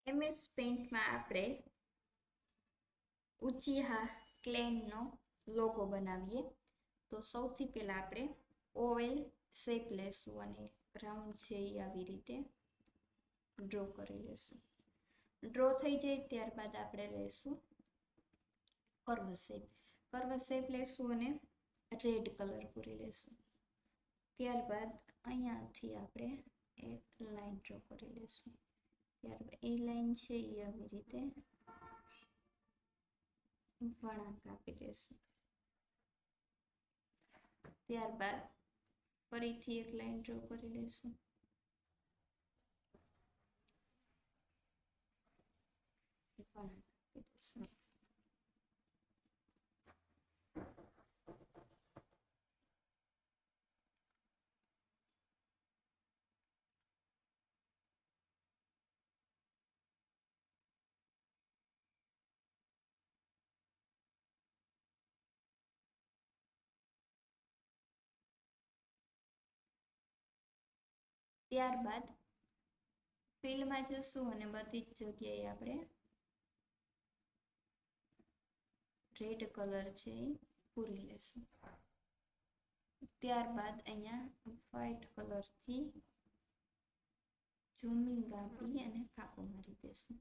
MS paint માં આપણે ઉચીહા ક્લેનનો logo બનાવીએ. તો સૌથી પહેલા આપણે ઓવેલ શેપ લેશું અને રાઉન્ડ છે એ આવી રીતે ડ્રો કરી લેશું. ડ્રો થઈ જાય ત્યારબાદ આપણે લેશું કર્વ શેપ. કર્વ શેપ લેશું અને રેડ કલર પૂરી લેશું. ત્યારબાદ અહીંયાથી આપણે એક લાઈન ડ્રો કરી લેશું. ત્યારબાદ એ લાઈન છે એ આવી રીતે વળાંક આપી દેશું. ત્યારબાદ ફરીથી એક લાઈન ડ્રો કરી લેશું. વળાંક આપી દેશું. ત્યારબાદ ફિલમાં જશું અને બધી જ જગ્યાએ આપણે રેડ કલર છે એ પૂરી લેશું. ત્યારબાદ અહીંયા વ્હાઈટ કલરથી ઝૂમિંગ આપી અને કાપો મારી દેશું.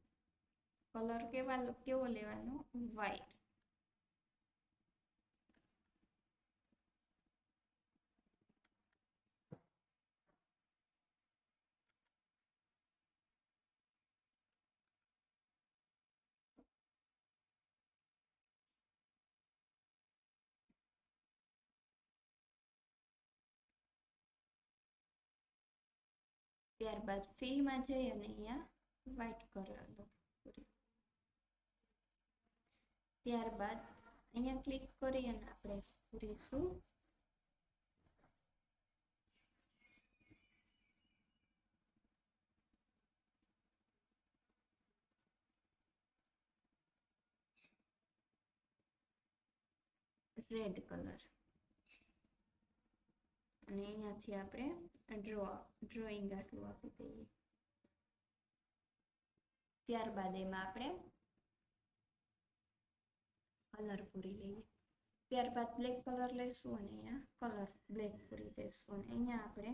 કલર કેવો લેવાનો? વ્હાઈટ. ત્યારબાદ ફિલમાં જઈ અને અહીંયા વ્હાઈટ કલર પૂરી. ત્યારબાદ અહીંયા ક્લિક કરી અને આપણે પૂરીશું રેડ કલર. અને અહીંયાથી આપણે ડ્રોઈંગ આટલું આપી દઈએ. ત્યારબાદ એમાં આપણે કલર પૂરી લઈએ. ત્યારબાદ બ્લેક કલર લઈશું અને અહીંયા કલર બ્લેક પૂરી દઈશું અને અહીંયા આપણે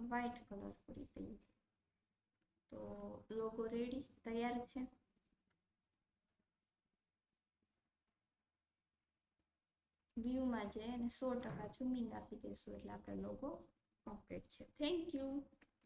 વ્હાઈટ કલર પૂરી દઈએ. તો લોગો રેડી તૈયાર છે. વ્યૂમાં જઈ અને 100% ઝૂમિંગ આપી દઈશું એટલે આપણો લોગો કમ્પ્લીટ છે. Thank you.